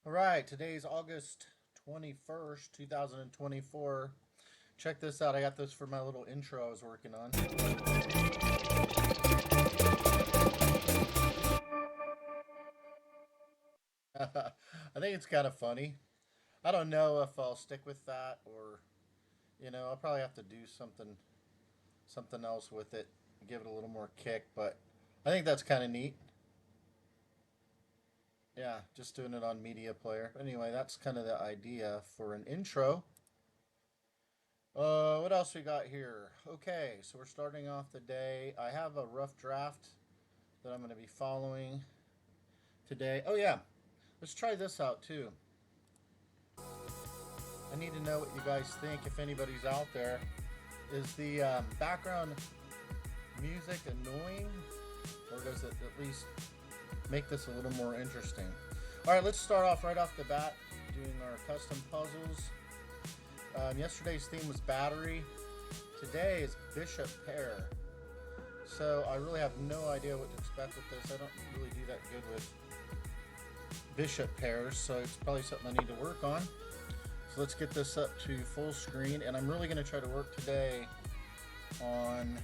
All right, today's August 21st, 2024. Check this out. I got this for my little intro I was working on. I think it's kind of funny. I don't know if I'll stick with that or, I'll probably have to do something else with it, give it a little more kick, but I think that's kind of neat. Yeah, just doing it on media player. Anyway, that's kind of the idea for an intro. What else we got here? Okay, so we're starting off the day. I have a rough draft that I'm going to be following today. Oh yeah, let's try this out too. I need to know what you guys think, if anybody's out there. Is the background music annoying, or does it at least make this a little more interesting? All right, let's start off right off the bat doing our custom puzzles. Yesterday's theme was battery. Today is bishop pair. So I really have no idea what to expect with this. I don't really do that good with bishop pairs, so it's probably something I need to work on. So let's get this up to full screen, and I'm really going to try to work today on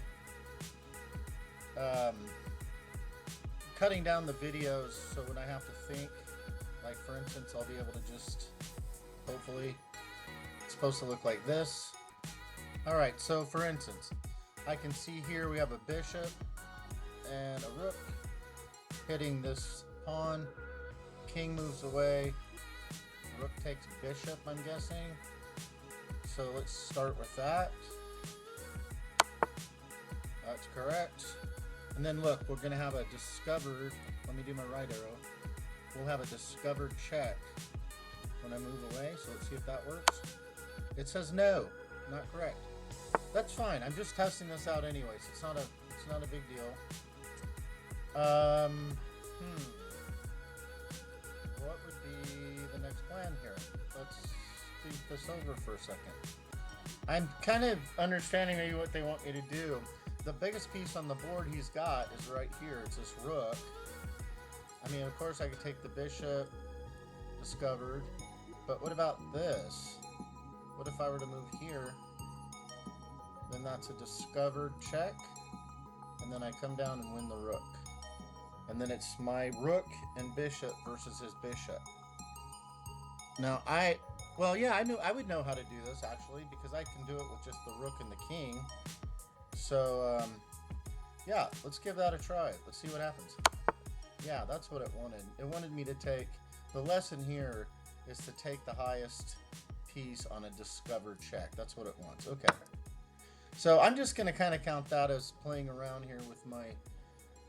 cutting down the videos so when I have to think, like for instance, I'll be able to just hopefully, it's supposed to look like this. All right, so for instance, I can see here we have a bishop and a rook hitting this pawn. King moves away. Rook takes bishop, I'm guessing. So let's start with that. That's correct. And then look, we're going to have a discovered, let me do my right arrow. We'll have a discovered check when I move away. So let's see if that works. It says no, not correct. That's fine. I'm just testing this out anyways. It's not a big deal. What would be the next plan here? Let's think this over for a second. I'm kind of understanding maybe what they want me to do. The biggest piece on the board he's got is right here. It's this rook. I mean, of course I could take the bishop, discovered, but what about this? What if I were to move here? Then that's a discovered check, and then I come down and win the rook. And then it's my rook and bishop versus his bishop. Now I would know how to do this actually, because I can do it with just the rook and the king. So yeah, let's give that a try. Let's see what happens. Yeah, that's what it wanted. It wanted me to take, the lesson here is to take the highest piece on a discovered check. That's what it wants. Okay. So I'm just going to kind of count that as playing around here with my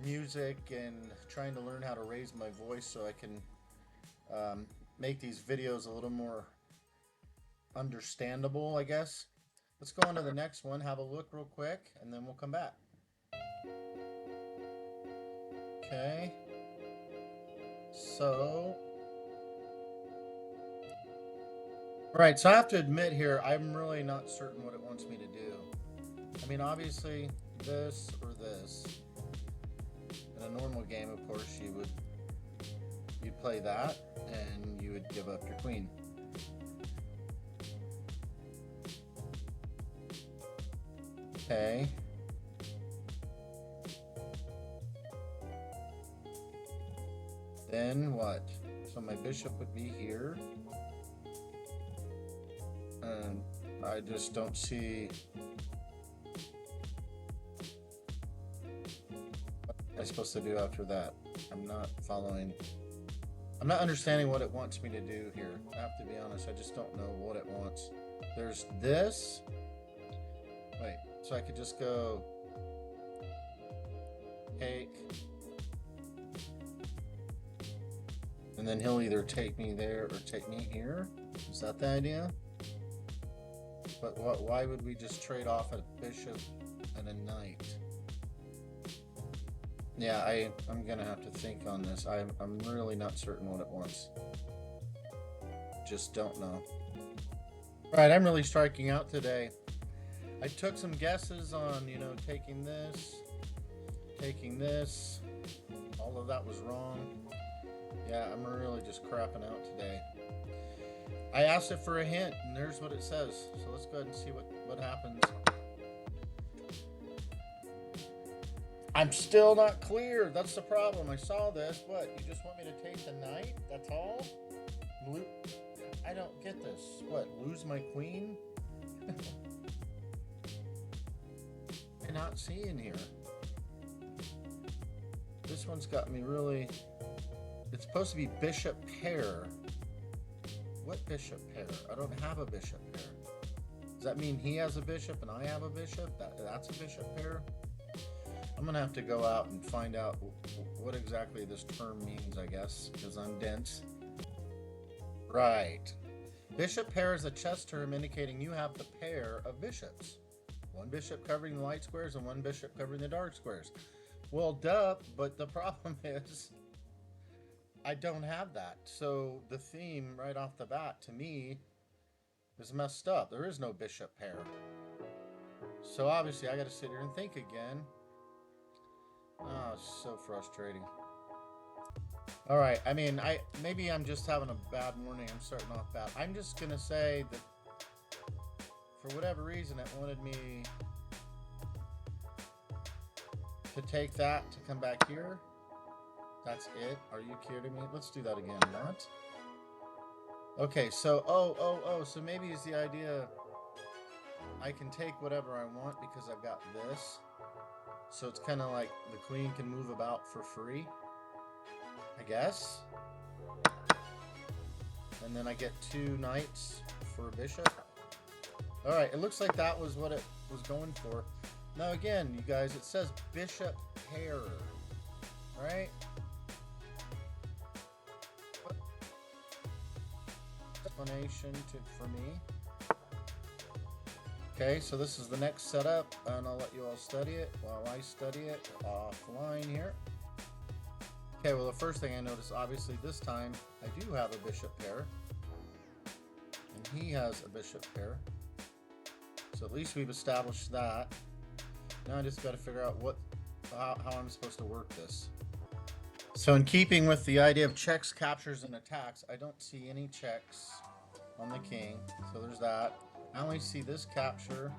music and trying to learn how to raise my voice so I can make these videos a little more understandable, I guess. Let's go on to the next one, have a look real quick, and then we'll come back. Okay. So, right, so I have to admit here, I'm really not certain what it wants me to do. I mean, obviously, this or this. In a normal game, of course, you'd play that, and you would give up your queen. Okay. Then what? So my bishop would be here. And I just don't see what am I supposed to do after that. I'm not understanding what it wants me to do here. I have to be honest, I just don't know what it wants. There's this. Wait, so I could just go take, and then he'll either take me there or take me here. Is that the idea? But why would we just trade off a bishop and a knight? Yeah, I'm gonna have to think on this. I'm really not certain what it wants. Just don't know. Right, I'm really striking out today. I took some guesses on, taking this. All of that was wrong. Yeah, I'm really just crapping out today. I asked it for a hint, and there's what it says. So let's go ahead and see what happens. I'm still not clear. That's the problem. I saw this. What? You just want me to take the knight? That's all? I don't get this. What? Lose my queen? I'm not seeing here. This one's got me really... It's supposed to be bishop pair. What bishop pair? I don't have a bishop pair. Does that mean he has a bishop and I have a bishop? That's a bishop pair? I'm going to have to go out and find out what exactly this term means, I guess, because I'm dense. Right. Bishop pair is a chess term indicating you have the pair of bishops. One bishop covering the light squares and one bishop covering the dark squares. Well, duh, but the problem is I don't have that. So the theme right off the bat to me is messed up. There is no bishop pair. So obviously I got to sit here and think again. Oh, it's so frustrating. All right, I mean, maybe I'm just having a bad morning. I'm starting off bad. I'm just gonna say that for whatever reason it wanted me to take that to come back here. That's it? Are you kidding me? Let's do that again. What? Okay, so so maybe it's the idea I can take whatever I want because I've got this. So it's kind of like the queen can move about for free, I guess. And then I get 2 knights for a bishop. Alright, it looks like that was what it was going for. Now again, you guys, it says bishop pair, right? Explanation for me. Okay, so this is the next setup, and I'll let you all study it while I study it offline here. Okay, well, the first thing I notice, obviously, this time, I do have a bishop pair. And he has a bishop pair. So at least we've established that. Now I just got to figure out how I'm supposed to work this. So in keeping with the idea of checks, captures, and attacks, I don't see any checks on the king. So there's that. I only see this capture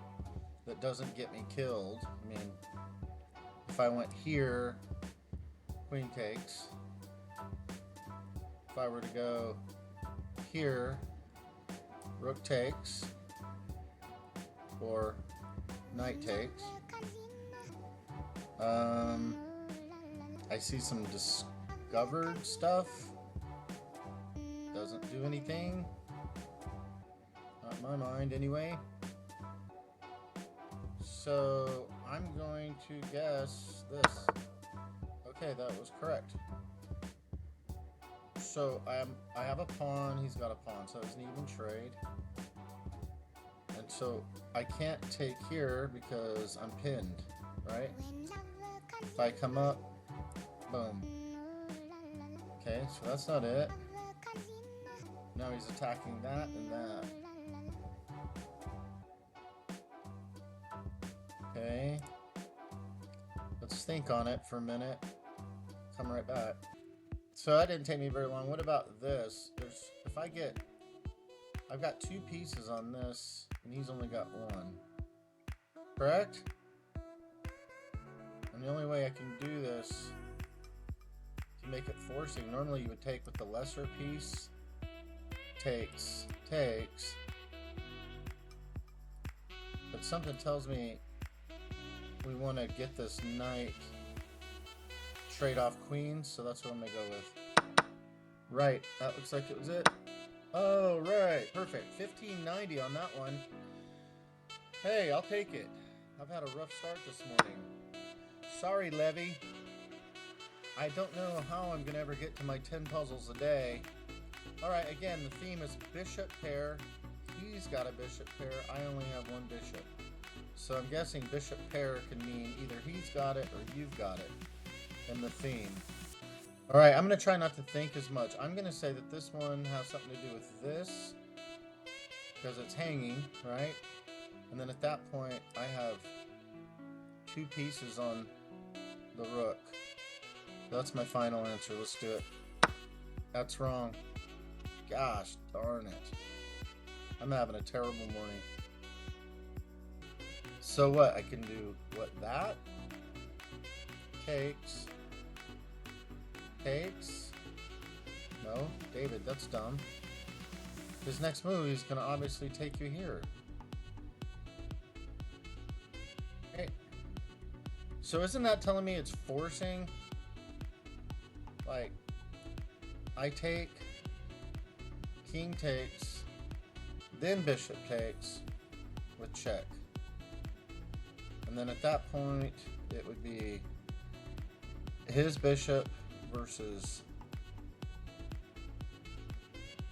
that doesn't get me killed. I mean, if I went here, queen takes. If I were to go here, rook takes. Or knight takes. I see some discovered stuff. Doesn't do anything. Not in my mind, anyway. So I'm going to guess this. Okay, that was correct. So I have a pawn. He's got a pawn, so it's an even trade. And so I can't take here because I'm pinned, right? If I come up, boom. Okay, so that's not it. Now he's attacking that and that. Okay. Let's think on it for a minute. Come right back. So that didn't take me very long. What about this? I've got 2 pieces on this, and he's only got 1. Correct? And the only way I can do this to make it forcing, normally you would take with the lesser piece, takes. But something tells me we want to get this knight trade off queens, so that's what I'm going to go with. Right, that looks like it was it. Oh, right, perfect. 1590 on that one. Hey, I'll take it. I've had a rough start this morning. Sorry, Levy. I don't know how I'm going to ever get to my 10 puzzles a day. Alright, again, the theme is bishop pair. He's got a bishop pair. I only have 1 bishop. So I'm guessing bishop pair can mean either he's got it or you've got it in the theme. Alright, I'm going to try not to think as much. I'm going to say that this one has something to do with this because it's hanging, right? And then at that point, I have 2 pieces on the rook. That's my final answer. Let's do it. That's wrong. Gosh darn it. I'm having a terrible morning. So what? I can do what? That takes. No, David, that's dumb. His next move is going to obviously take you here. Okay. So isn't that telling me it's forcing? Like, I take, king takes, then bishop takes with check. And then at that point, it would be his bishop versus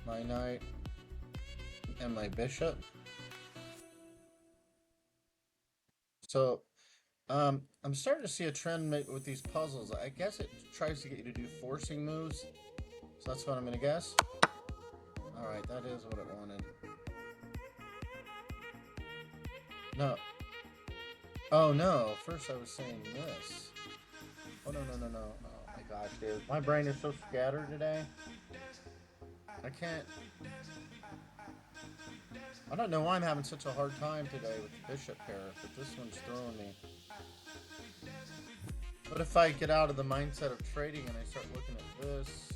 my knight and my bishop. So I'm starting to see a trend with these puzzles. I guess it tries to get you to do forcing moves. So that's what I'm going to guess. Alright, that is what it wanted. No. Oh no, first I was saying this. Oh no. Oh my gosh, dude. My brain is so scattered today. I can't. I don't know why I'm having such a hard time today with the bishop pair, but this one's throwing me. What if I get out of the mindset of trading and I start looking at this?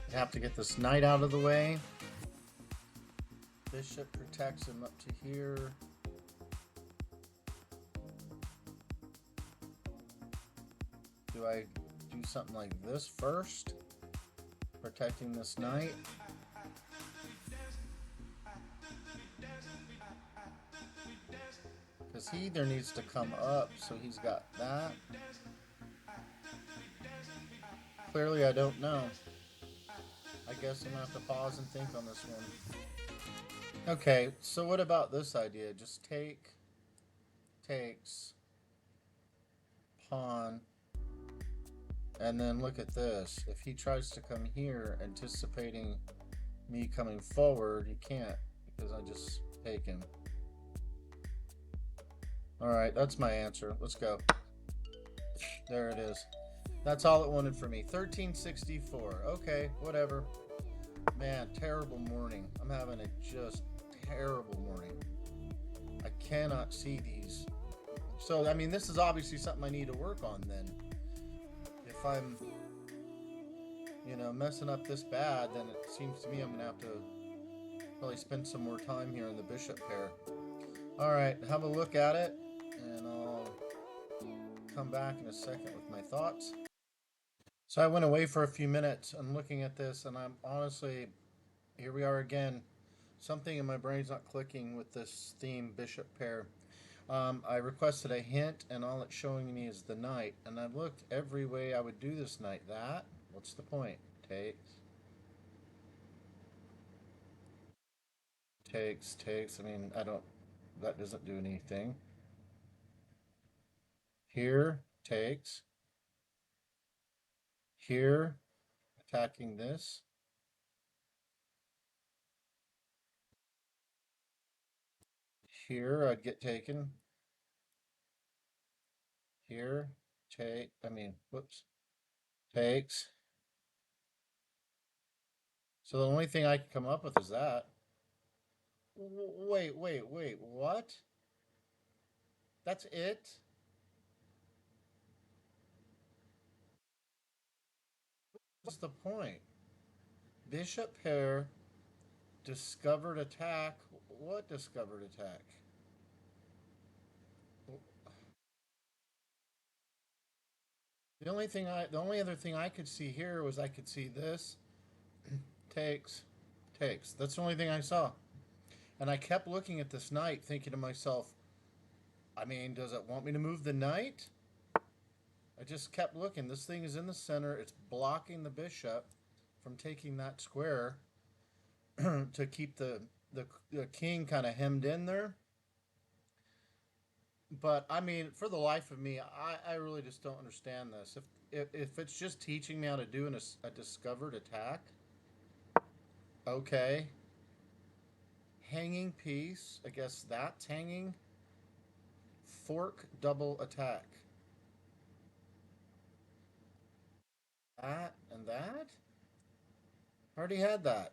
I have to get this knight out of the way. Bishop protects him up to here. Do I do something like this first? Protecting this knight. Because he either needs to come up, so he's got that. Clearly I don't know. I guess I'm going to have to pause and think on this one. Okay, so what about this idea? Just takes, pawn, and then look at this. If he tries to come here, anticipating me coming forward, he can't, because I just take him. Alright, that's my answer. Let's go. There it is. That's all it wanted for me. 1364. Okay, whatever. Man, terrible morning. I'm having a just terrible morning. I cannot see these. So, I mean, this is obviously something I need to work on then. If I'm, messing up this bad, then it seems to me I'm going to have to probably spend some more time here in the bishop pair. Alright, have a look at it, and I'll come back in a second with my thoughts. So I went away for a few minutes. I'm looking at this, and I'm honestly, here we are again. Something in my brain's not clicking with this theme bishop pair. I requested a hint, and all it's showing me is the knight. And I've looked every way I would do this knight. That? What's the point? Takes. I mean, that doesn't do anything. Here, takes. Here, attacking this. Here, I'd get taken. Here, takes. So the only thing I can come up with is that. Wait, what? That's it? What's the point? Bishop pair, discovered attack. What discovered attack? The only other thing I could see here was I could see this takes. That's the only thing I saw. And I kept looking at this knight, thinking to myself, I mean, does it want me to move the knight? I just kept looking. This thing is in the center. It's blocking the bishop from taking that square to keep the king kind of hemmed in there. But I mean, for the life of me, I really just don't understand this. If it's just teaching me how to do a discovered attack, okay. Hanging piece, I guess that's hanging. fork double attack. That and that? Already had that.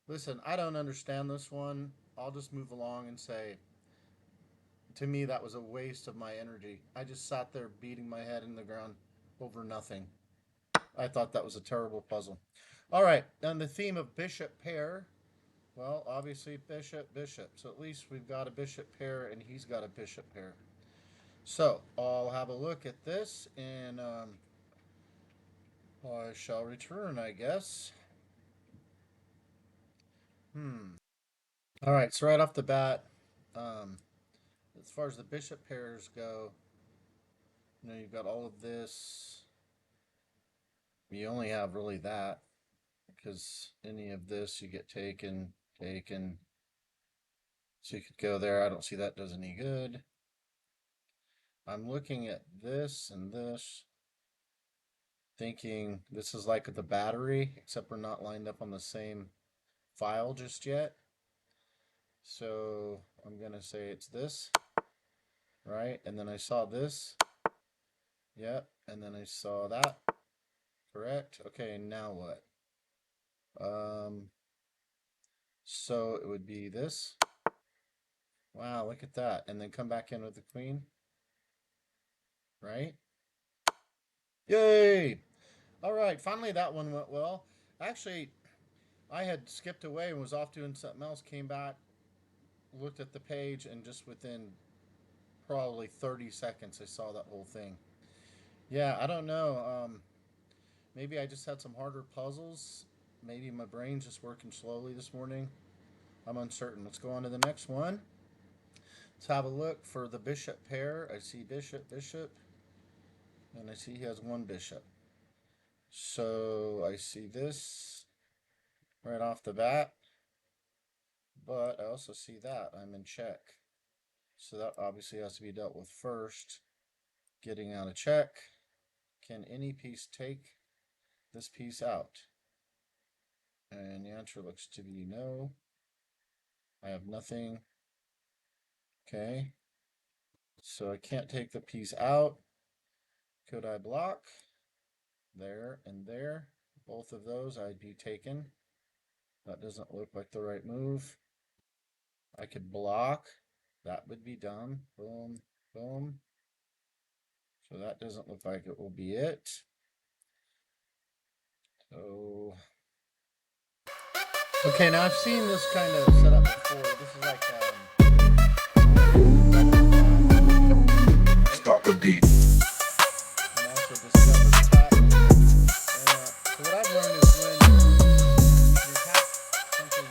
Listen, I don't understand this one. I'll just move along and say, to me, that was a waste of my energy. I just sat there beating my head in the ground over nothing. I thought that was a terrible puzzle. All right, on the theme of bishop pair, well, obviously bishop, bishop. So at least we've got a bishop pair and he's got a bishop pair. So I'll have a look at this and I shall return, I guess. All right, so right off the bat, as far as the bishop pairs go, you know, you've got all of this. You only have really that because any of this you get taken. So you could go there. I don't see that does any good. I'm looking at this and this, thinking this is like the battery, except we're not lined up on the same file just yet. So I'm going to say it's this, right? And then I saw this. Yep. And then I saw that. Correct. Okay, now what? So it would be this. Wow, look at that. And then come back in with the queen. Right? Yay! All right, finally that one went well. Actually, I had skipped away and was off doing something else, came back, looked at the page, and just within probably 30 seconds I saw that whole thing. Yeah, I don't know. Maybe I just had some harder puzzles. Maybe my brain's just working slowly this morning. I'm uncertain. Let's go on to the next one. Let's have a look for the bishop pair. I see bishop, bishop, and I see he has one bishop. So I see this right off the bat, but I also see that I'm in check. So that obviously has to be dealt with first. Getting out of check. Can any piece take this piece out? And the answer looks to be no. I have nothing. Okay. So I can't take the piece out. Could I block? There and there. Both of those I'd be taken. That doesn't look like the right move. I could block. That would be dumb. Boom, boom. So that doesn't look like it will be it. So, okay, now I've seen this kind of setup before. This is like Stop the beat. And also discover attack. And, so what I've learned is when you attack something,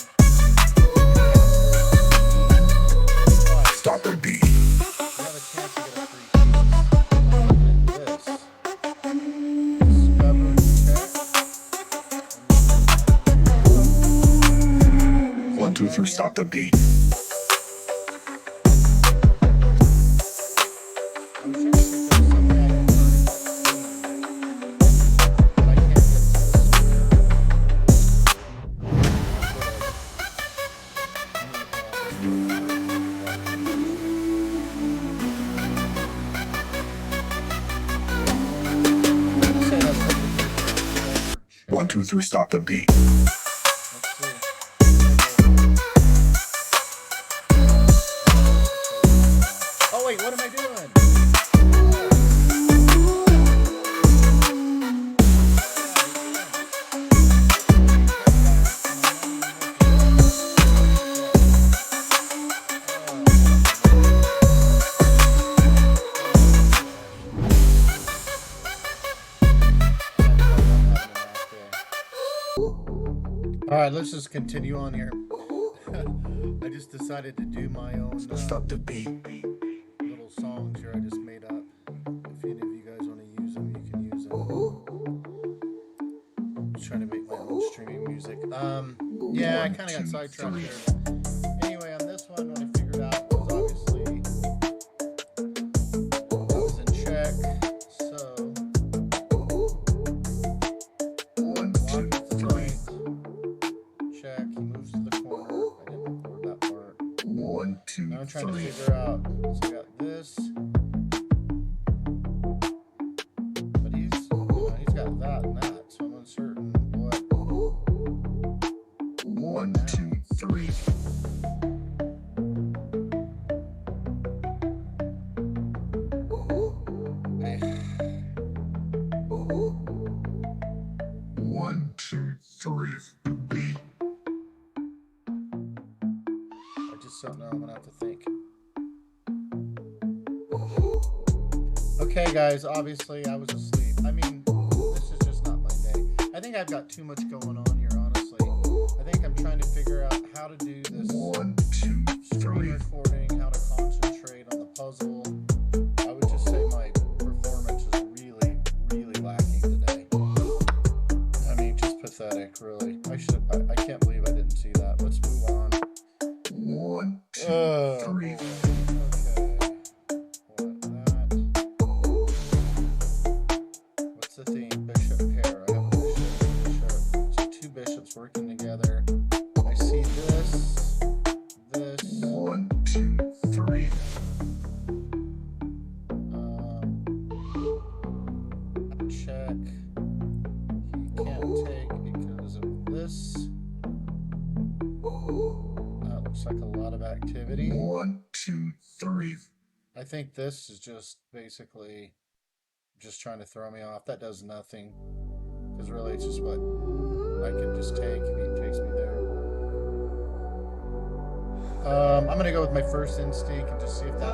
Stop the beat. you have a chance to get a free piece. This. Discover, check. 1, 2, 3, stop the beat. One, two, three, stop the beat. Oh wait, what am I doing? All right, let's just continue on here. I just decided to do my own Stop the beat. little songs here I just made up. If any of you guys want to use them, you can use them. Just trying to make my own streaming music. Yeah, I kind of got sidetracked there. Anyway, on this one, what I figured out was obviously I was in check, so block at the joint, check. He moves to the corner. I didn't record that part. 1, 2, Now I'm trying trying to figure out. So I got this. But he's got that and that, so I'm uncertain what. 1, 2, 3. One, two, three. B. I just don't know. I'm gonna have to think. Okay, guys. Obviously, I was asleep. I mean, this is just not my day. I think I've got too much going on here. Honestly, I think I'm trying to figure out how to do this 1, 2, screen 3. recording, how to concentrate on the puzzle. I would just say my performance is really, really lacking today. I mean, just pathetic, really. I can't believe I didn't see that. Let's move on. 1, 2, 3. Okay. What that? What's the theme? Bishop pair. I have a bishop. So two bishops working together. I see this. 1, 2, 3. Check. He can't take because of this. That looks like a lot of activity. 1, 2, 3. I think this is just basically just trying to throw me off. That does nothing. Because really it's just what I can just take and he takes me there. I'm going to go with my first instinct and just see if that...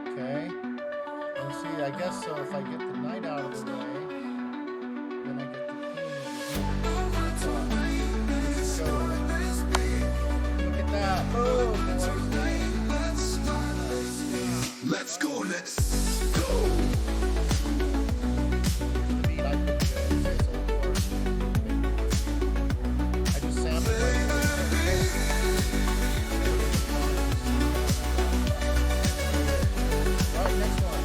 Okay. And see, I guess so if I get the knight out of the way, then I get the queen. Look at that. Oh, Let's go, let's go. I just sounded like all right, next one.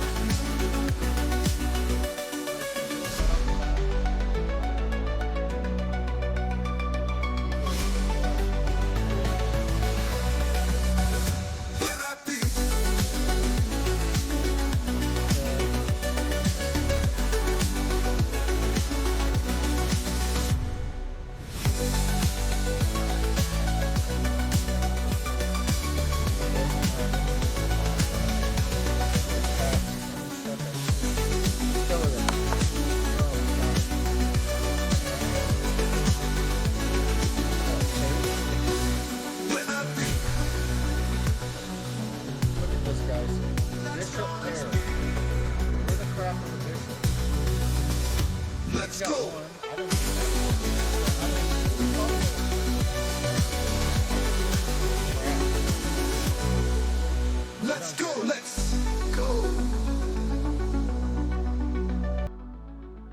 Let's go. Let's go. Let's go.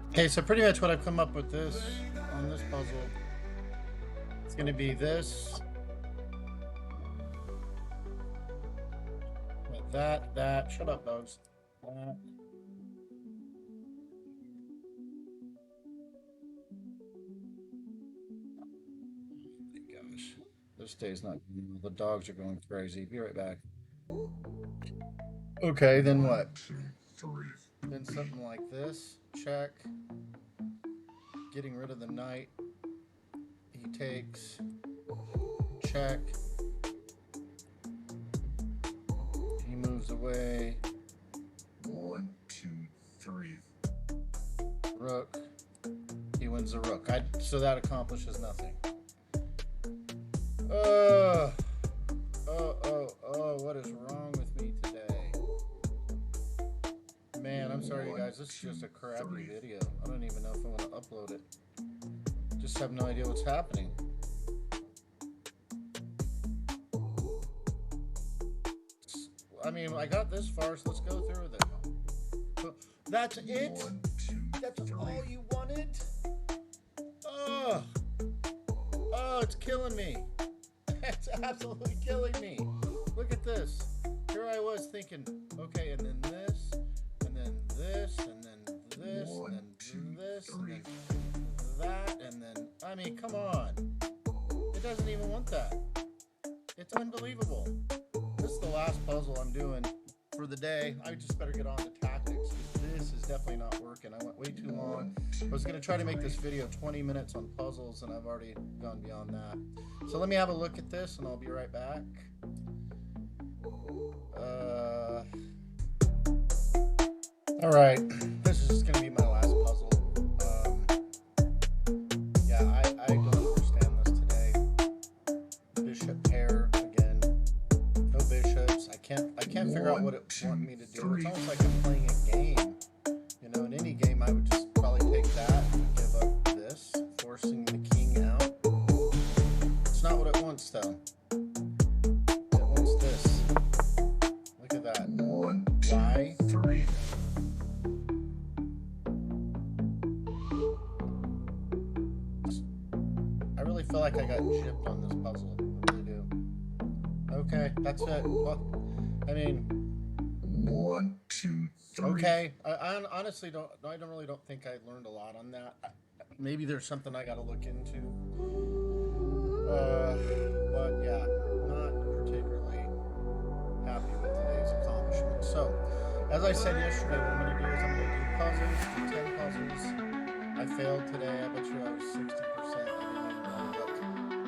Okay, so pretty much what I've come up with this on this puzzle. It's going to be this. That. Shut up, dogs. That. Gosh, this day's not. The dogs are going crazy. Be right back. Okay, then what? 2, 3. Then something like this. Check. Getting rid of the knight. He takes. Check. He moves away. 1, 2, 3. Rook. He wins the rook. So that accomplishes nothing. What is wrong with me today? Man, I'm sorry, you guys. This is just a crappy video. I don't even know if I want to upload it. Just have no idea what's happening. I mean, I got this far, so let's go through with it. That's it? 1, 2, That's 3. all you wanted? Oh, it's killing me. It's absolutely killing me. Look at this. Here I was thinking, okay, and then this, and then this, and then this, and then this, and then that, and then, I mean, come on. It doesn't even want that. It's unbelievable. This is the last puzzle I'm doing for the day. I just better get on to tactics. This is definitely not working. I went way too long. I was going to try to make this video 20 minutes on puzzles, and I've already gone beyond that. So let me have a look at this, and I'll be right back. All right, this is going to be my last puzzle. Yeah, I don't understand this today. Bishop pair again. No bishops. I can't figure out what it wants me to do. It's almost like I'm playing a game. You know, in any game, I would just probably take that and give up this, forcing the king out. It's not what it wants, though. It wants this. Look at that. 1, 2, Why? 3. I really feel like I got gypped on this puzzle. I really do. Okay, that's it. Well, I mean, 1, 2, 3. okay. I honestly don't think I learned a lot on that. Maybe there's something I got to look into. But yeah, not particularly happy with today's accomplishment. So, as I said yesterday, what I'm going to do is I'm going to do puzzles, do 10 puzzles. I failed today. I bet you I was 60%. I didn't even know. Look,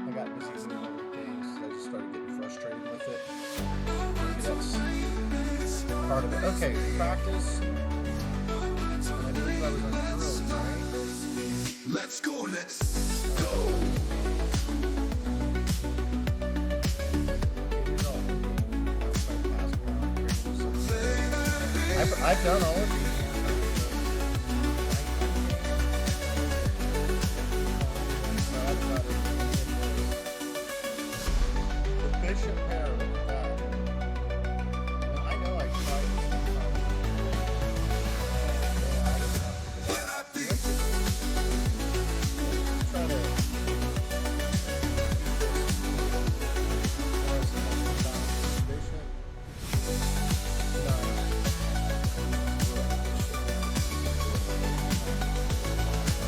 I got busy doing other things. I just started getting frustrated with it. Maybe that's part of it. Okay, practice. And I believe I was on drills, right? Let's go, let's go. I've done all of these. The bishop pair, look at that. And I know I tried this sometime. Try to bishop.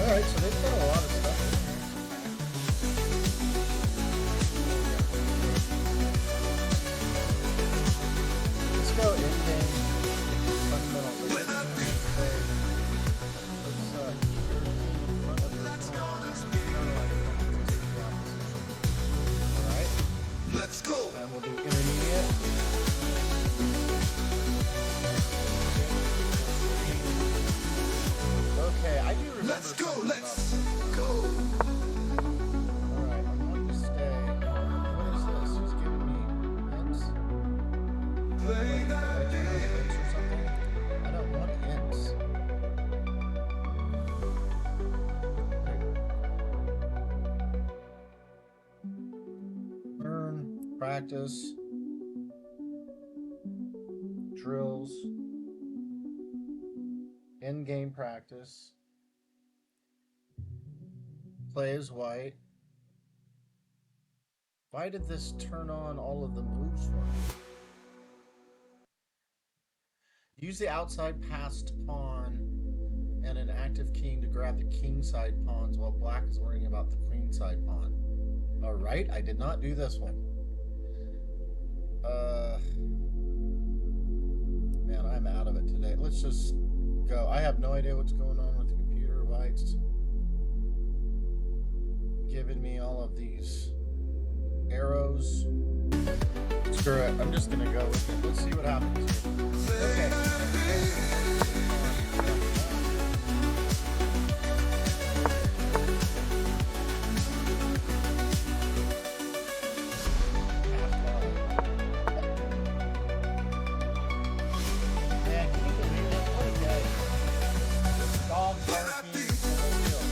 Alright, so they've got a lot of stuff in here. Let's go in-game fundamental. Let's Alright, Let's go. and we'll do intermediate. Okay, I do remember. Let's go, something let's about go. Alright, I'm going to stay. What is this? He's giving me hints? Like, I turn on hints or something? I don't want hints. Learn, practice, drills, in-game practice. Play as white. Why did this turn on all of the moves for me? Use the outside passed pawn and an active king to grab the king side pawns while black is worrying about the queen side pawn. Alright, I did not do this one. Man, I'm out of it today. Let's just go. I have no idea what's going on with the computer. Why it's giving me all of these arrows. Screw it. I'm just gonna go with it. Let's see what happens here. Okay. Man, can you believe this? What a day. Dog barking, the whole deal.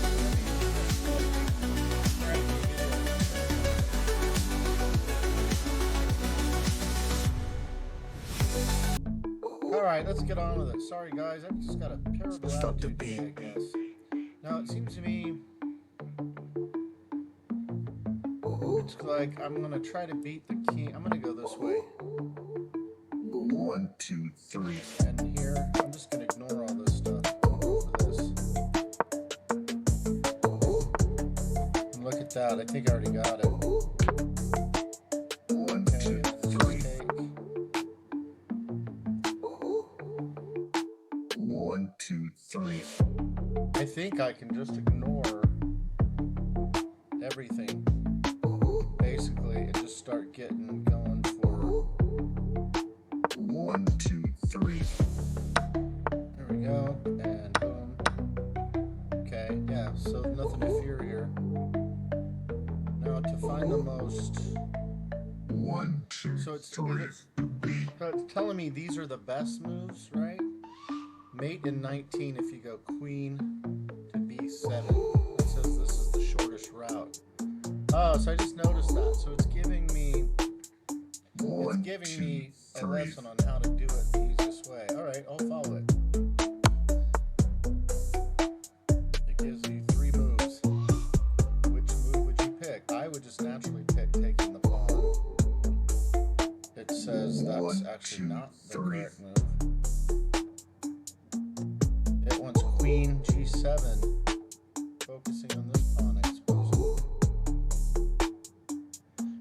Alright, Alright, let's get on with it. Sorry guys, I've just got a terrible Stop the attitude today, beat. I guess. Now it seems to me it's like I'm gonna try to beat the king. I'm gonna go this way. 1, 2, 3. And here, I'm just gonna ignore all this stuff. For this. And look at that, I think I already got it. think I can just ignore everything, basically, and just start getting going for 1, 2, 3. There we go, and boom. Okay, yeah, so nothing to fear here. Now to find the most. 1, 2, So it's 3. so it's telling me these are the best moves, right? Mate in 19 if you go queen to b7. It says this is the shortest route. Oh, so I just noticed that. So it's giving me a lesson on how to do it the easiest way. All right, I'll follow it. It gives you 3 moves. Which move would you pick? I would just naturally pick taking the pawn. It says that's actually not the correct move. It wants queen g7, focusing on this pawn, I suppose.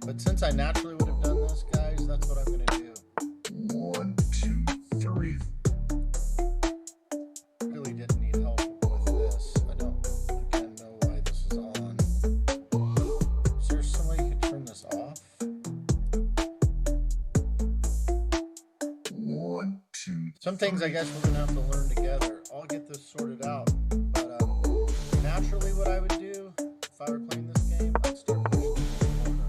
But since I naturally would have done this, guys, that's what I'm going to do. 1, 2, 3. Really didn't need help with this. I don't, again, know why this is on. Is there some way you could turn this off? 1, 2. Some things I guess we're going to have to learn together. I'll get this sorted out. But naturally what I would do if I were playing this game, I'd start pushing this corner.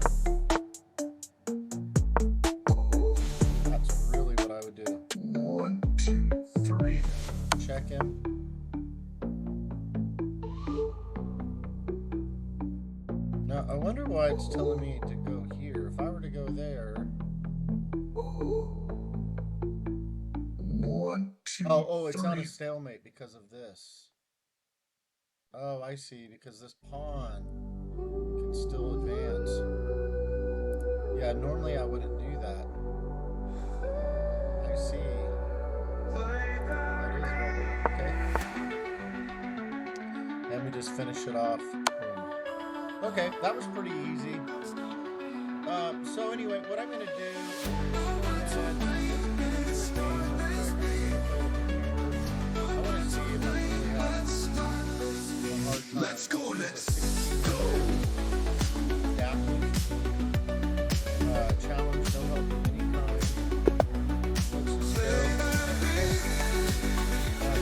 That's really what I would do. 1, 2, 3. Check him. Now, I wonder why it's telling me to go here. If I were to go there... 1, 2, Oh, it's not a 3. stalemate because of this. Oh, I see. Because this pawn can still advance. Yeah, normally I wouldn't do that. I see. That is okay. And we just finish it off. Boom. Okay, that was pretty easy. So anyway, what I'm going to do is Let's go, let's go. Challenge, no help of any kind.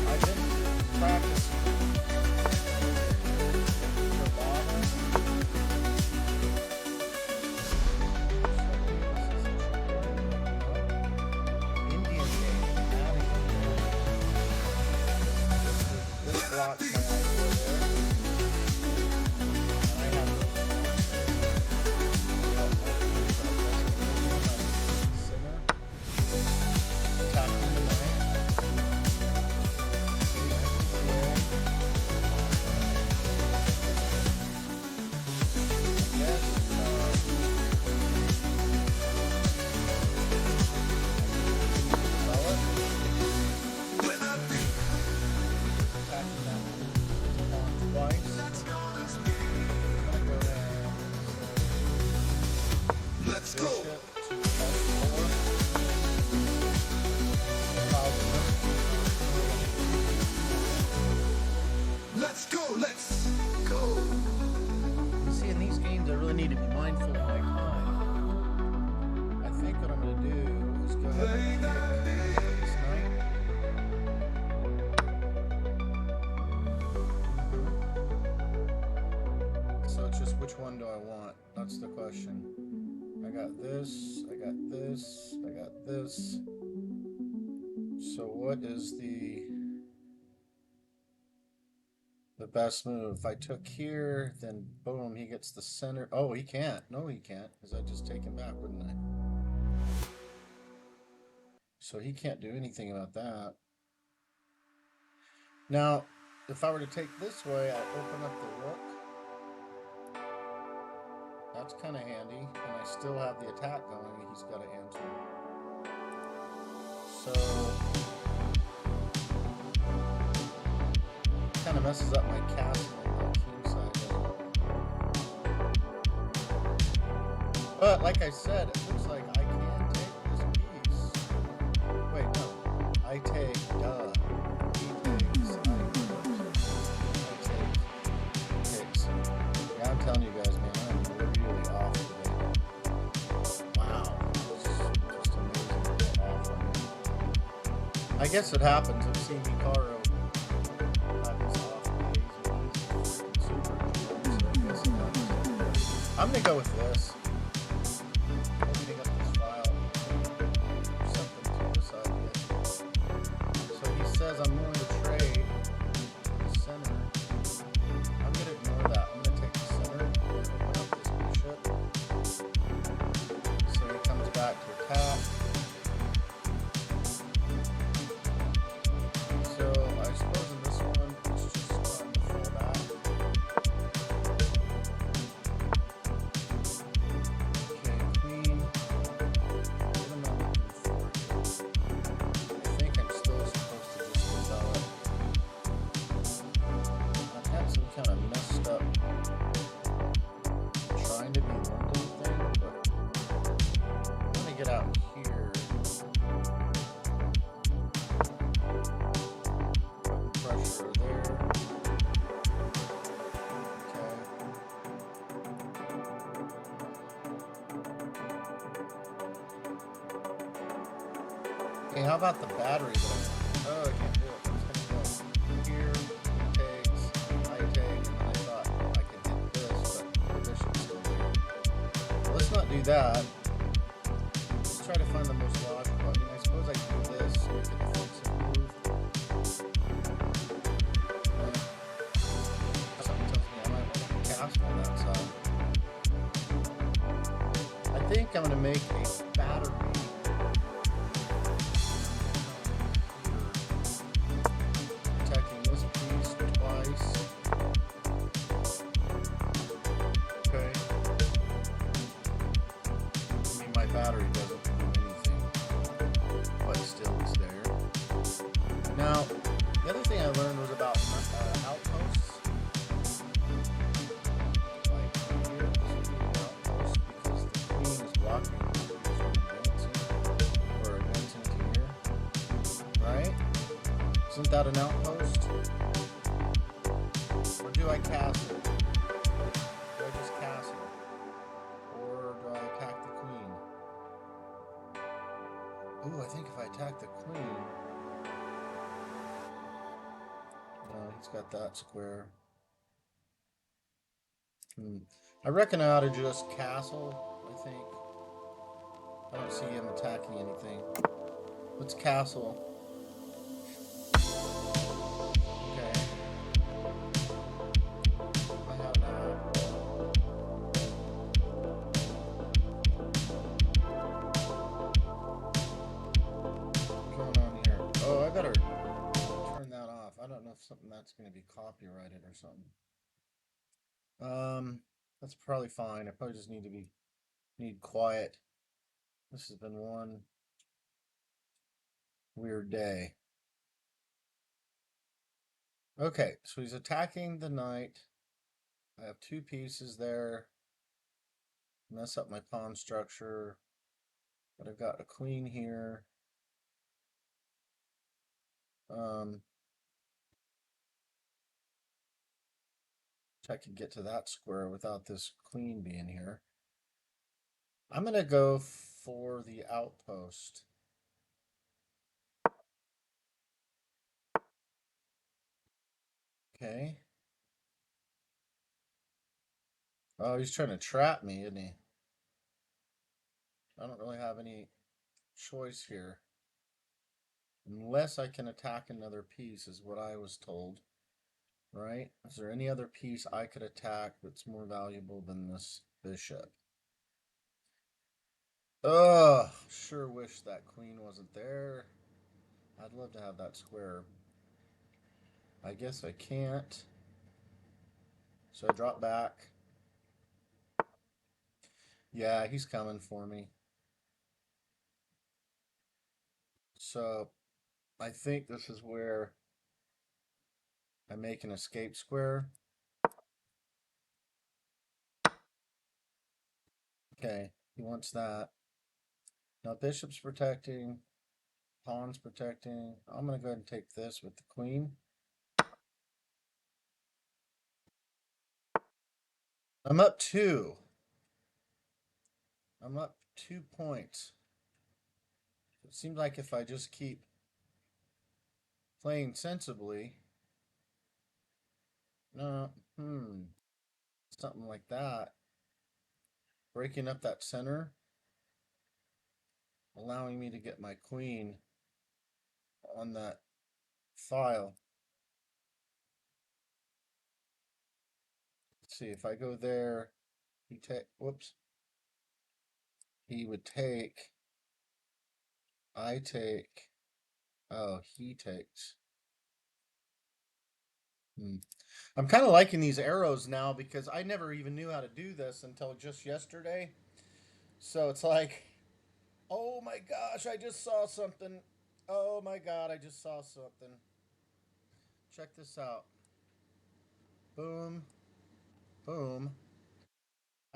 I've been practicing. Indian game. This blocks my idea there. Let's go. Let's go. Let's go. See, in these games, I really need to be mindful of my time. I think what I'm going to do is go ahead and pick this knight. So it's just which one do I want? That's the question. I got this, I got this, I got this. So what is the best move? If I took here, then boom, he gets the center. Oh, he can't. No, he can't, because I'd just take him back, wouldn't I? So he can't do anything about that. Now, if I were to take this way, I open up the rook. That's kind of handy, and I still have the attack going. He's got to answer. So, kind of messes up my castle on the king side. But like I said, it looks like I can take this piece. Wait, no. I take, duh. He takes, I take. I guess it happens. I've seen Hikaru have his off days and he's super GM, so I guess it happens. I'm gonna go with this. Opening up this file. There's something to this idea. So he says I'm willing to trade the center. I'm gonna ignore that. I'm gonna take the center and open up this bishop. So he comes back to attack. So I suppose in this one it's just time to fall back. Okay, queen. What am I looking for here? I think I'm still supposed to just develop. I've had some kind of messed up trying to be London thing, but I'm gonna get out here. Put pressure there. Okay. Hey, how about the battery though? Oh, I can't do it. It's gonna go here, takes, I take, and then I thought I could hit this, but the bishop's still there. Well, let's not do that. Let's try to find the most logical. I mean, I suppose I can do this, make a defensive move. Something tells me I might want to castle on that side. I think I'm going to make a battery. Attacking this piece twice. Okay. I mean, my battery doesn't do anything, but still it's there. Now, the other thing I learned was about outposts. Like here, this would be an outpost because the queen is blocking this piece from advancing or advancing to here, right? Isn't that an outpost? Or do I castle? Do I just castle? Or do I attack the queen? Ooh, I think if I attack the queen... No, he's got that square. I reckon I ought to just castle, I think. I don't see him attacking anything. Let's castle. Okay. I have that. What's going on here? Oh, I better turn that off. I don't know if something that's going to be copyrighted or something. That's probably fine. I probably just need quiet. This has been one weird day. Okay, so he's attacking the knight. I have two pieces there. Mess up my pawn structure. But I've got a queen here. I could get to that square without this queen being here. I'm going to go for the outpost. Okay. Oh, he's trying to trap me, isn't he? I don't really have any choice here. Unless I can attack another piece, is what I was told. Right? Is there any other piece I could attack that's more valuable than this bishop? Ugh, sure wish that queen wasn't there. I'd love to have that square. I guess I can't. So I drop back. Yeah, he's coming for me. So I think this is where I make an escape square. Okay, he wants that. Now bishop's protecting, pawn's protecting. I'm going to go ahead and take this with the queen. I'm up 2. I'm up 2 points. It seems like if I just keep playing sensibly. No, something like that. Breaking up that center, allowing me to get my queen on that file. Let's see, if I go there, he would take, I take, oh, he takes. I'm kind of liking these arrows now because I never even knew how to do this until just yesterday. So it's like, oh my gosh, I just saw something. Oh my god, I just saw something. Check this out. Boom, boom.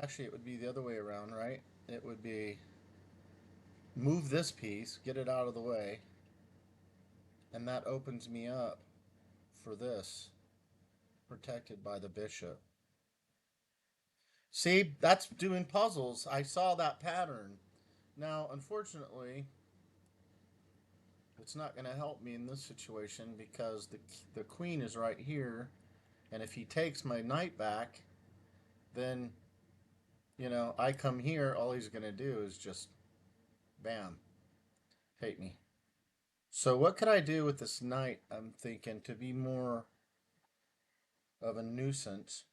Actually, it would be the other way around, right? It would be move this piece, get it out of the way, and that opens me up for this, protected by the bishop. See, that's doing puzzles. I saw that pattern. Now, unfortunately, it's not going to help me in this situation because the queen is right here, and if he takes my knight back, then, I come here, all he's going to do is just, bam, take me. So what could I do with this knight, I'm thinking, to be more of a nuisance?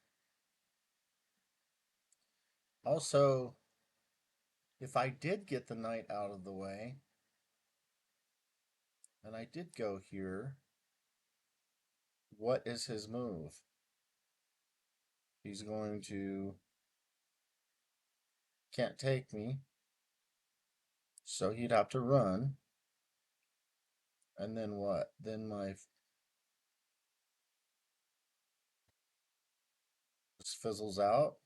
Also, if I did get the knight out of the way, and I did go here, what is his move? He's going to, can't take me, so he'd have to run. And then what? Then my just fizzles out.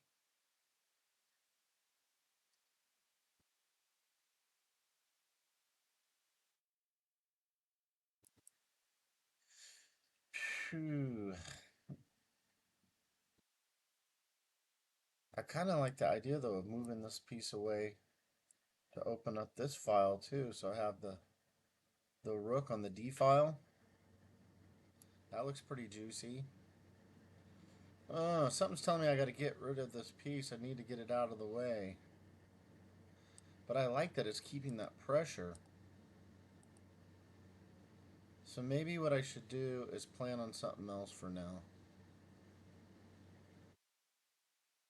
Phew. I kind of like the idea though of moving this piece away to open up this file too, so I have the rook on the D file. That looks pretty juicy. Oh, something's telling me I got to get rid of this piece. I need to get it out of the way. But I like that it's keeping that pressure. So maybe what I should do is plan on something else for now.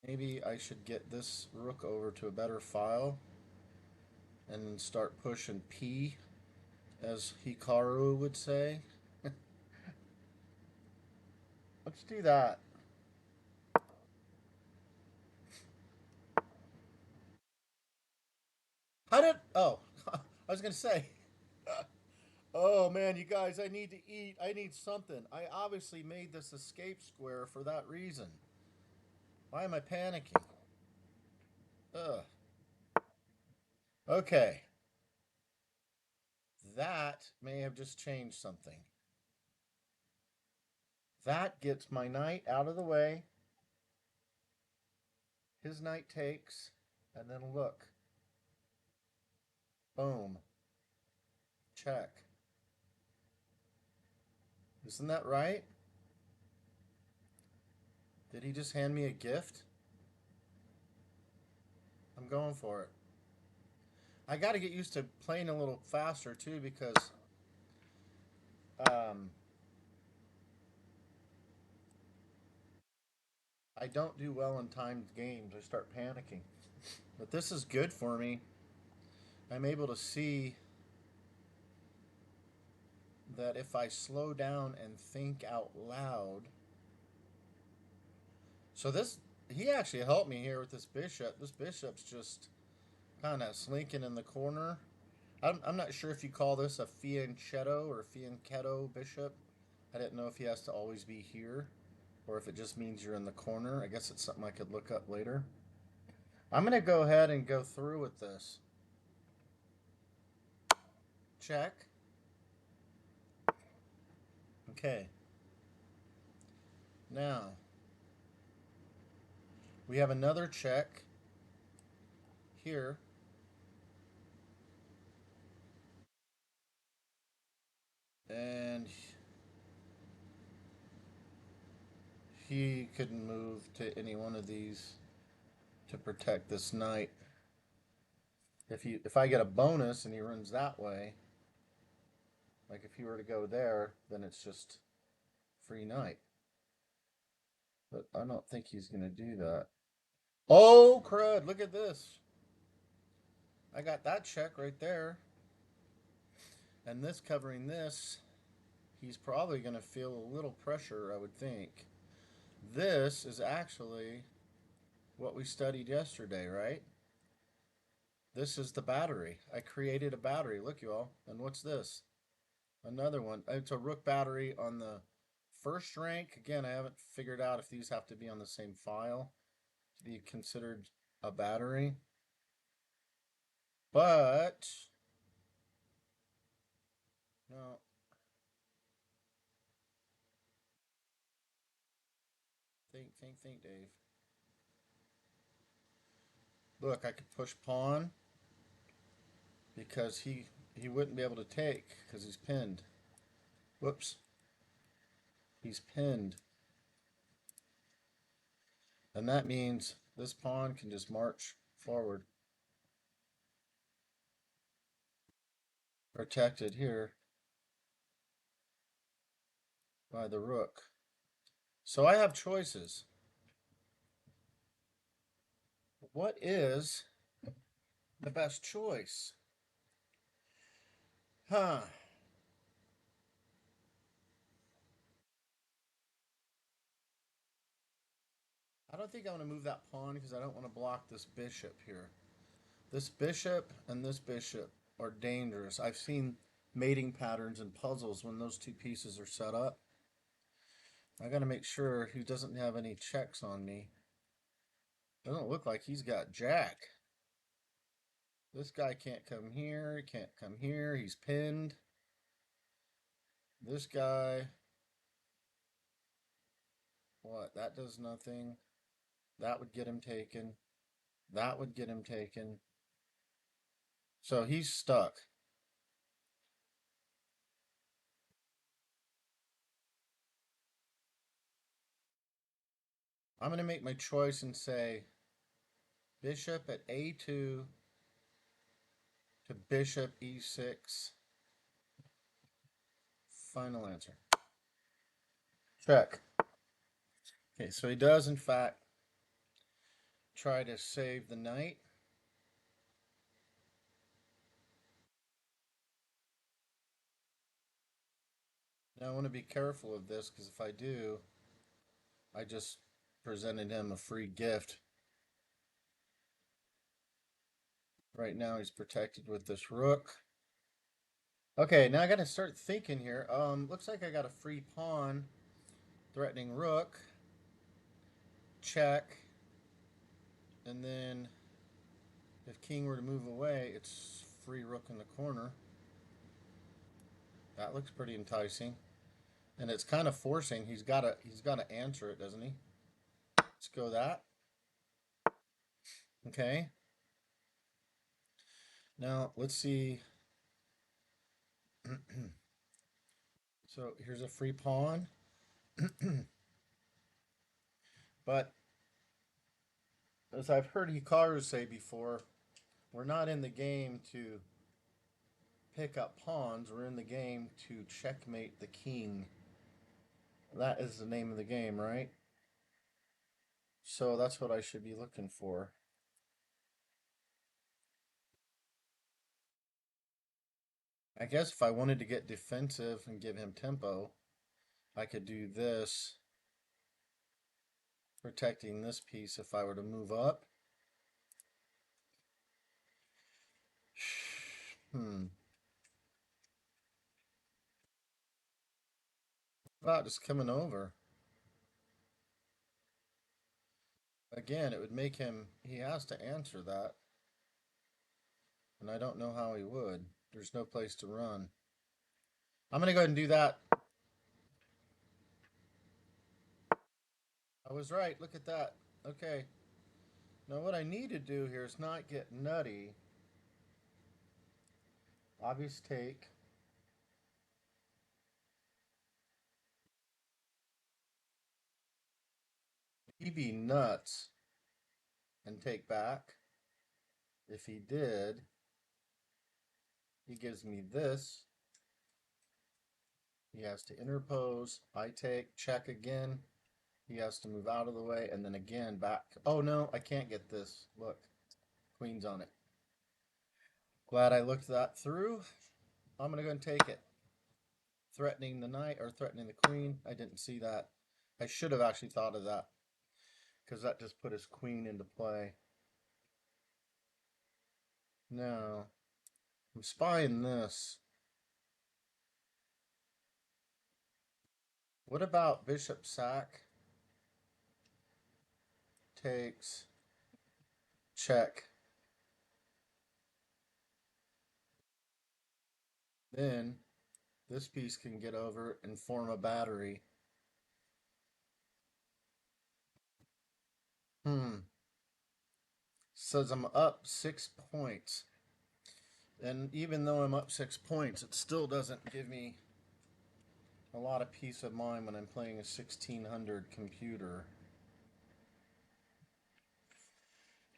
Maybe I should get this rook over to a better file and then start pushing P, as Hikaru would say. Let's do that. How did... Oh, I was going to say. Oh man, you guys, I need to eat. I need something. I obviously made this escape square for that reason. Why am I panicking? Ugh. Okay. That may have just changed something. That gets my knight out of the way. His knight takes, and then look. Boom. Check. Isn't that right? Did he just hand me a gift? I'm going for it. I got to get used to playing a little faster too because I don't do well in timed games. I start panicking. But this is good for me. I'm able to see that if I slow down and think out loud. So he actually helped me here with this bishop. This bishop's just kind of slinking in the corner. I'm not sure if you call this a fianchetto or fianchetto bishop. I didn't know if he has to always be here or if it just means you're in the corner. I guess it's something I could look up later. I'm going to go ahead and go through with this. Check. Okay. Now, we have another check here. And he couldn't move to any one of these to protect this knight. If I get a bonus and he runs that way, like if he were to go there, then it's just free knight. But I don't think he's gonna do that. Oh crud! Look at this. I got that check right there, and this covering this. He's probably gonna feel a little pressure, I would think. This is actually what we studied yesterday, right? This is the battery. I created a battery. Look, you all. And what's this? Another one. It's a rook battery on the first rank. Again, I haven't figured out if these have to be on the same file to be considered a battery. But no. Think, Dave. Look, I could push pawn because he wouldn't be able to take because he's pinned. Whoops. He's pinned. And that means this pawn can just march forward. Protected here by the rook. So I have choices. What is the best choice? Huh. I don't think I want to move that pawn because I don't want to block this bishop here. This bishop and this bishop are dangerous. I've seen mating patterns and puzzles when those two pieces are set up. I got to make sure he doesn't have any checks on me. Doesn't look like he's got jack. This guy can't come here. He can't come here. He's pinned. This guy. What? That does nothing. That would get him taken. That would get him taken. So he's stuck. I'm going to make my choice and say bishop at a2 to bishop e6. Final answer. Check. Okay, so he does in fact try to save the knight. Now I want to be careful of this because if I do, I just presented him a free gift. Right now he's protected with this rook. Okay, now I got to start thinking here. Looks like I got a free pawn, threatening rook, check, and then if king were to move away, it's free rook in the corner. That looks pretty enticing, and it's kind of forcing. He's got to answer it, doesn't he? Let's go that. Okay. Now let's see. So here's a free pawn. But as I've heard Hikaru say before, we're not in the game to pick up pawns. We're in the game to checkmate the king. That is the name of the game, right? So that's what I should be looking for. I guess if I wanted to get defensive and give him tempo, I could do this, protecting this piece if I were to move up. About just coming over. Again, it would make him, he has to answer that. And I don't know how he would. There's no place to run. I'm going to go ahead and do that. I was right. Look at that. Okay. Now what I need to do here is not get nutty. Obvious take. He'd be nuts and take back. If he did, he gives me this. He has to interpose. I take, check again. He has to move out of the way and then again back. Oh no, I can't get this. Look, queen's on it. Glad I looked that through. I'm going to go and take it. Threatening the knight or threatening the queen. I didn't see that. I should have actually thought of that because that just put his queen into play. No, I'm spying this. What about bishop sack? Takes, check. Then this piece can get over and form a battery. Says I'm up 6 points. And even though I'm up 6 points, it still doesn't give me a lot of peace of mind when I'm playing a 1600 computer.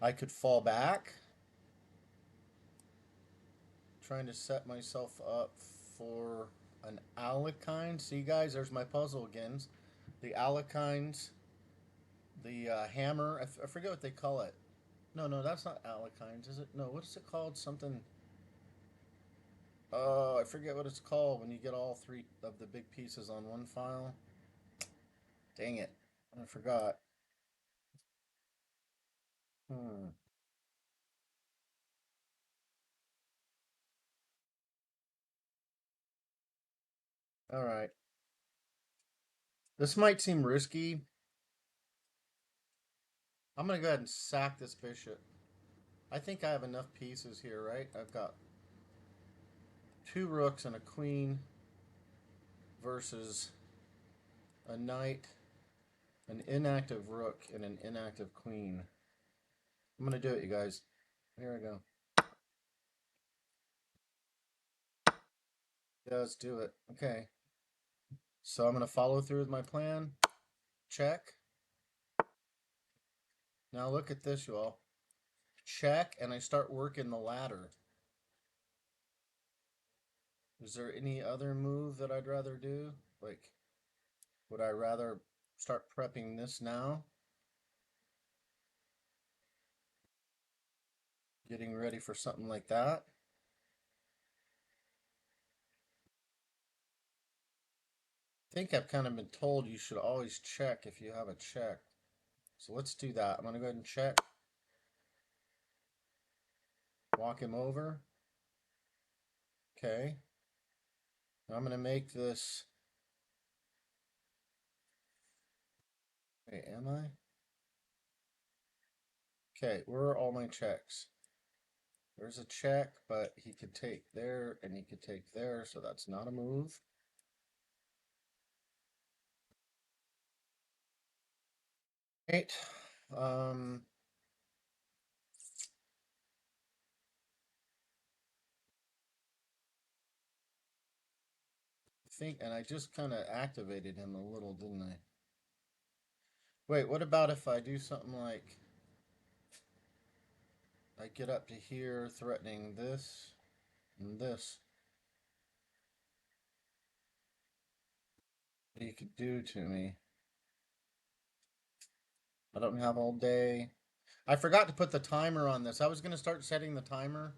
I could fall back, trying to set myself up for an Alekhine. See, guys, there's my puzzle again. The Alekhines, the hammer. I forget what they call it. No, that's not Alekhines, is it? No, what's it called? Something. Oh, I forget what it's called when you get all three of the big pieces on one file. Dang it. I forgot. Hmm. All right. This might seem risky. I'm going to go ahead and sack this bishop. I think I have enough pieces here, right? I've got two rooks and a queen versus a knight, an inactive rook, and an inactive queen. I'm going to do it, you guys. Here I go. Yeah, let's do it. Okay. So I'm going to follow through with my plan. Check. Now look at this, you all. Check, and I start working the ladder. Is there any other move that I'd rather do? Like, would I rather start prepping this now? Getting ready for something like that? I think I've kind of been told you should always check if you have a check. So let's do that. I'm going to go ahead and check. Walk him over. Okay. Now I'm going to make this. Wait, am I? Okay, where are all my checks? There's a check, but he could take there and he could take there, so that's not a move. Right. Um, and I just kind of activated him a little, didn't I? Wait, what about if I do something like I get up to here threatening this and this? What you could do to me? I don't have all day. I forgot to put the timer on this. I was going to start setting the timer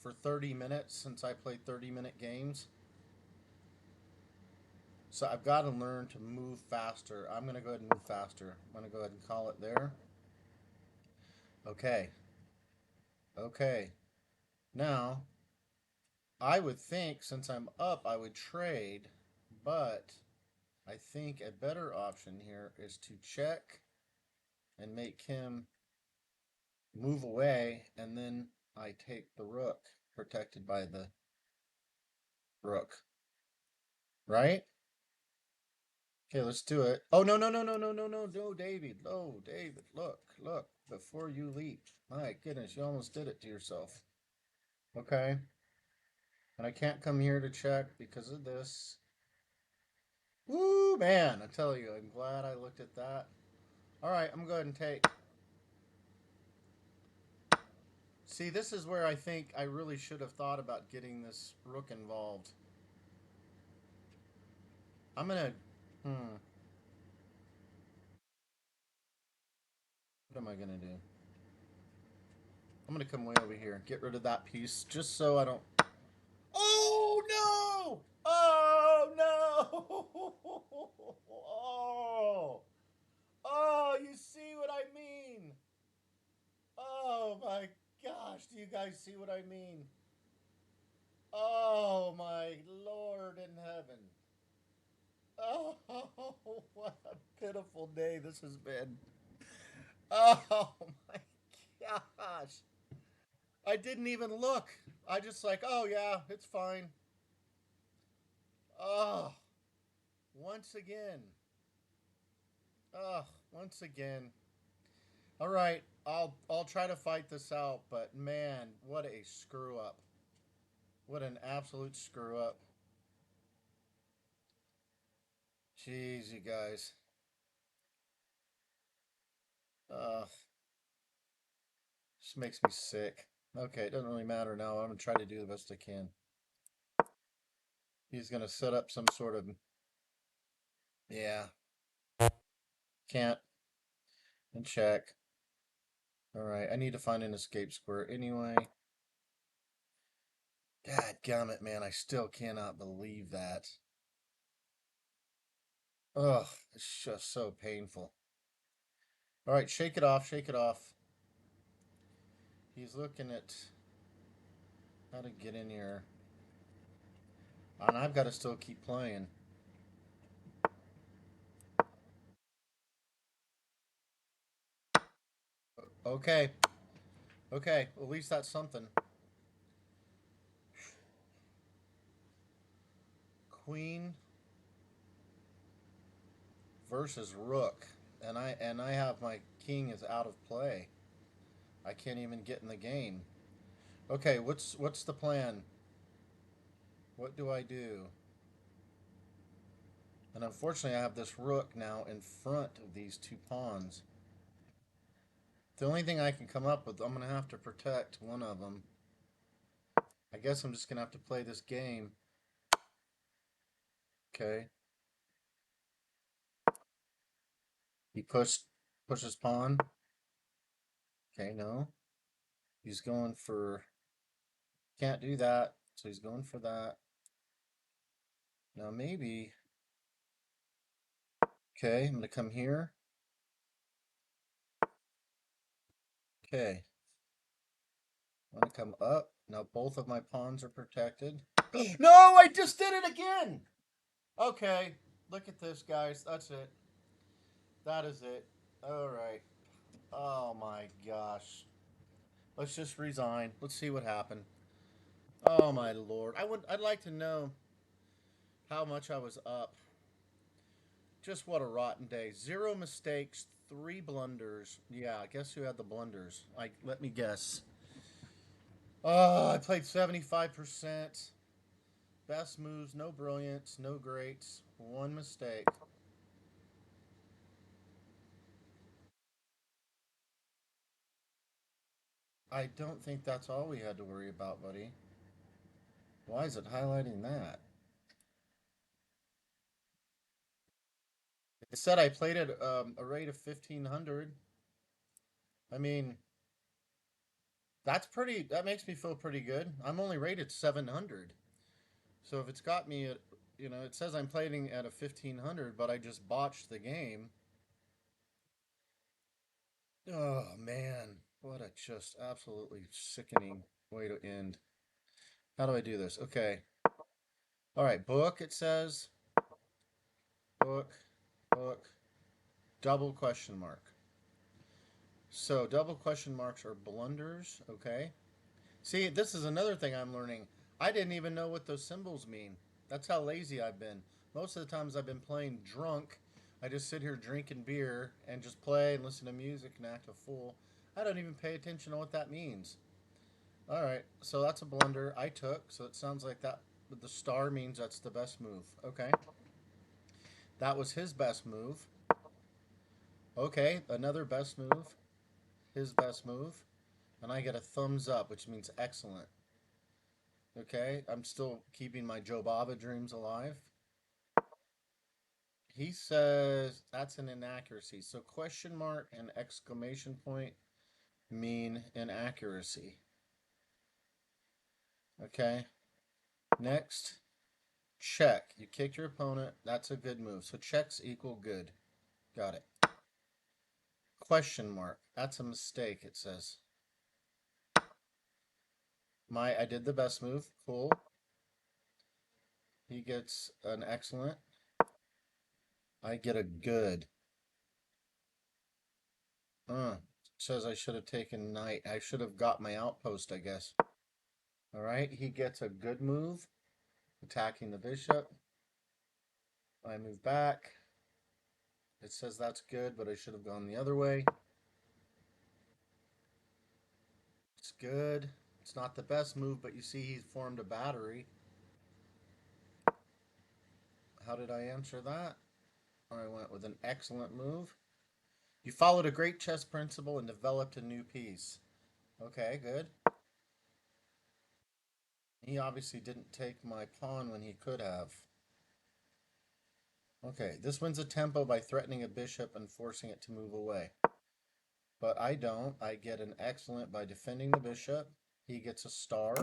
for 30 minutes since I played 30-minute games. So I've got to learn to move faster. I'm going to go ahead and move faster. I'm going to go ahead and call it there. Okay. Okay. Now, I would think since I'm up, I would trade, but I think a better option here is to check and make him move away, and then I take the rook protected by the rook. Right? Okay, let's do it. Oh, no, David. No, David, look, before you leap. My goodness, you almost did it to yourself. Okay. And I can't come here to check because of this. Woo, man, I tell you, I'm glad I looked at that. All right, I'm going to go ahead and take. See, this is where I think I really should have thought about getting this rook involved. I'm going to... What am I going to do? I'm going to come way over here. Get rid of that piece just so I don't... Oh, no! Oh, no! Oh! Oh, you see what I mean? Oh, my gosh. Do you guys see what I mean? Oh, my Lord in heaven. Oh, what a pitiful day this has been. Oh, my gosh. I didn't even look. I just like, oh, yeah, it's fine. Oh, once again. Oh, once again. All right, I'll try to fight this out, but man, what a screw up. What an absolute screw up. Jeez, you guys. Just makes me sick. Okay, it doesn't really matter now. I'm gonna try to do the best I can. He's gonna set up some sort of, yeah, can't, and check. All right, I need to find an escape square anyway. God damn it, man! I still cannot believe that. Ugh, it's just so painful. All right, shake it off, shake it off. He's looking at how to get in here. And I've got to still keep playing. Okay. Okay, at least that's something. Queen versus rook. And I have my king is out of play. I can't even get in the game. Okay, what's the plan? What do I do? And unfortunately I have this rook now in front of these two pawns. The only thing I can come up with, I'm going to have to protect one of them. I guess I'm just going to have to play this game. Okay. He pushes pawn. Okay, no. He's going for... Can't do that. So he's going for that. Now maybe... Okay, I'm going to come here. Okay. I'm going to come up. Now both of my pawns are protected. No, I just did it again! Okay, look at this, guys. That's it. That is it. All right. Oh my gosh. Let's just resign. Let's see what happened. Oh my lord. I'd like to know how much I was up. Just what a rotten day. 0 mistakes, 3 blunders. Yeah, guess who had the blunders? Let me guess. Oh, I played 75%. Best moves, no brilliance, no greats, 1 mistake. I don't think that's all we had to worry about, buddy. Why is it highlighting that? It said I played at a rate of 1500. I mean, that makes me feel pretty good. I'm only rated 700. So if it's got me at, it says I'm playing at a 1500, but I just botched the game. Oh, man. What a just absolutely sickening way to end. How do I do this? Okay. All right, book, it says. Book, book, double question mark. So double question marks are blunders, okay? See, this is another thing I'm learning. I didn't even know what those symbols mean. That's how lazy I've been. Most of the times I've been playing drunk. I just sit here drinking beer and just play and listen to music and act a fool. I don't even pay attention to what that means. All right, so that's a blunder I took. So it sounds like that. The star means that's the best move. Okay. That was his best move. Okay, another best move. His best move. And I get a thumbs up, which means excellent. Okay, I'm still keeping my Joe Baba dreams alive. He says that's an inaccuracy. So question mark and exclamation point mean inaccuracy. Okay. Next, check. You kick your opponent. That's a good move. So checks equal good. Got it. Question mark. That's a mistake, it says. I did the best move. Cool. He gets an excellent. I get a good. Says I should have taken knight. I should have got my outpost, I guess. All right. He gets a good move. Attacking the bishop. I move back. It says that's good, but I should have gone the other way. It's good. It's not the best move, but you see he's formed a battery. How did I answer that? I went with an excellent move. You followed a great chess principle and developed a new piece. Okay, good. He obviously didn't take my pawn when he could have. Okay, this wins a tempo by threatening a bishop and forcing it to move away. But I don't. I get an excellent by defending the bishop. He gets a star.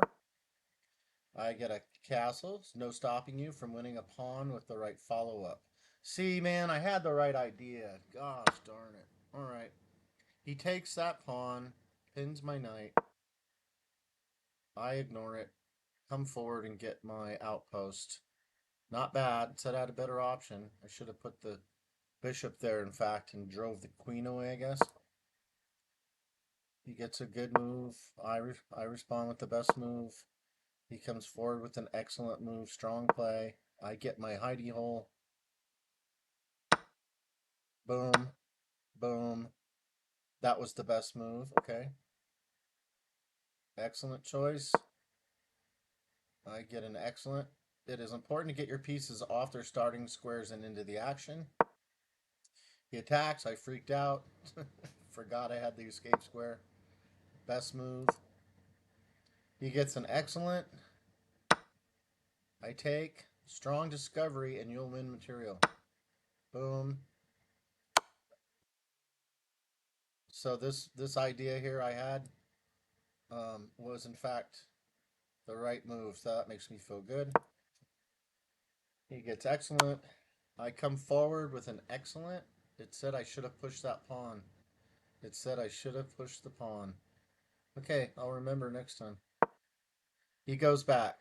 I get a castle. No stopping you from winning a pawn with the right follow-up. See, man, I had the right idea. Gosh darn it. All right. He takes that pawn, pins my knight. I ignore it. Come forward and get my outpost. Not bad. Said I had a better option. I should have put the bishop there, in fact, and drove the queen away, I guess. He gets a good move. I respond with the best move. He comes forward with an excellent move. Strong play. I get my hidey hole. Boom. Boom. That was the best move. Okay. Excellent choice. I get an excellent. It is important to get your pieces off their starting squares and into the action. He attacks. I freaked out. Forgot I had the escape square. Best move. He gets an excellent. I take strong discovery and you'll win material. Boom. So this idea here I had was in fact the right move. So that makes me feel good. He gets excellent. I come forward with an excellent. It said I should have pushed that pawn. It said I should have pushed the pawn. Okay, I'll remember next time. He goes back.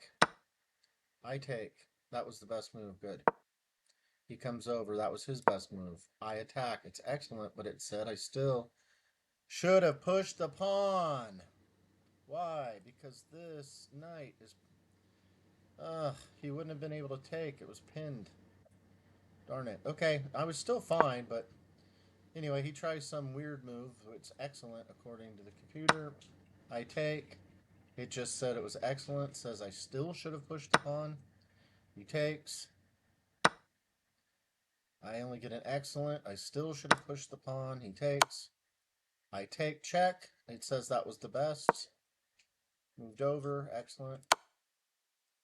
I take. That was the best move. Good. He comes over. That was his best move. I attack. It's excellent, but it said I still should have pushed the pawn. Why? Because this knight is... he wouldn't have been able to take. It was pinned. Darn it. Okay, I was still fine, but... Anyway, he tries some weird move. It's excellent, according to the computer. I take. It just said it was excellent. Says I still should have pushed the pawn. He takes. I only get an excellent. I still should have pushed the pawn. He takes. I take check. It says that was the best. Moved over. Excellent.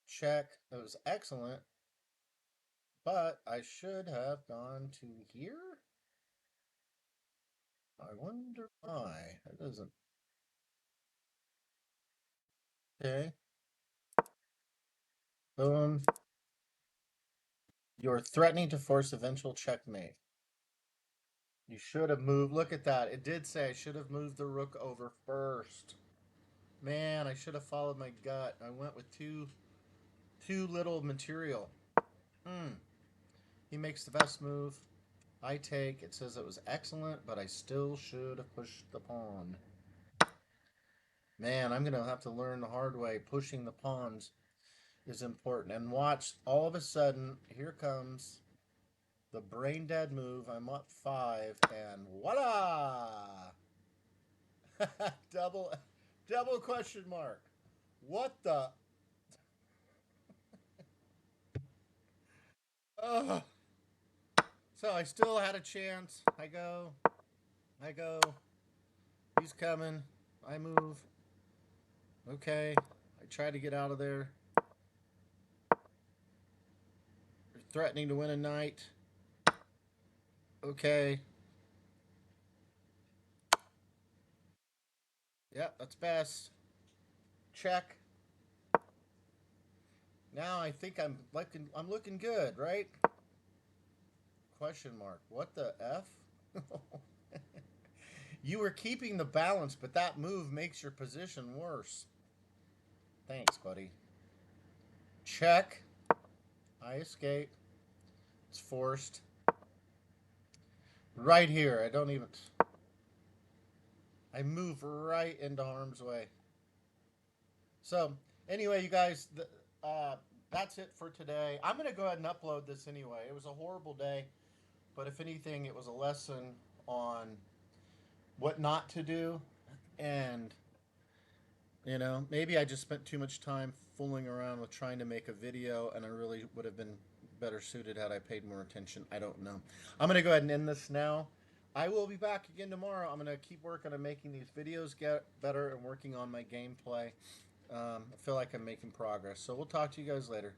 Check. It was excellent. But I should have gone to here. I wonder why. It doesn't. Okay. Boom. You're threatening to force eventual checkmate. You should have moved. Look at that. It did say I should have moved the rook over first. Man, I should have followed my gut. I went with too little material. He makes the best move. I take. It says it was excellent, but I still should have pushed the pawn. Man, I'm going to have to learn the hard way. Pushing the pawns is important. And watch, all of a sudden, here comes the brain dead move. I'm up 5, and voila! double question mark. What the? Ugh. So I still had a chance. I go. I go. He's coming. I move. Okay. I try to get out of there. They're threatening to win a knight. Okay. Yep, that's best. Check. Now I think I'm looking good, right? Question mark. What the F? You were keeping the balance, but that move makes your position worse. Thanks, buddy. Check. I escape. It's forced. Right here. I don't even. I move right into harm's way. So, anyway, you guys, that's it for today. I'm going to go ahead and upload this anyway. It was a horrible day, but if anything, it was a lesson on what not to do. And, maybe I just spent too much time fooling around with trying to make a video, and I really would have been better suited had I paid more attention. I don't know. I'm going to go ahead and end this now. I will be back again tomorrow. I'm going to keep working on making these videos get better and working on my gameplay. I feel like I'm making progress. So we'll talk to you guys later.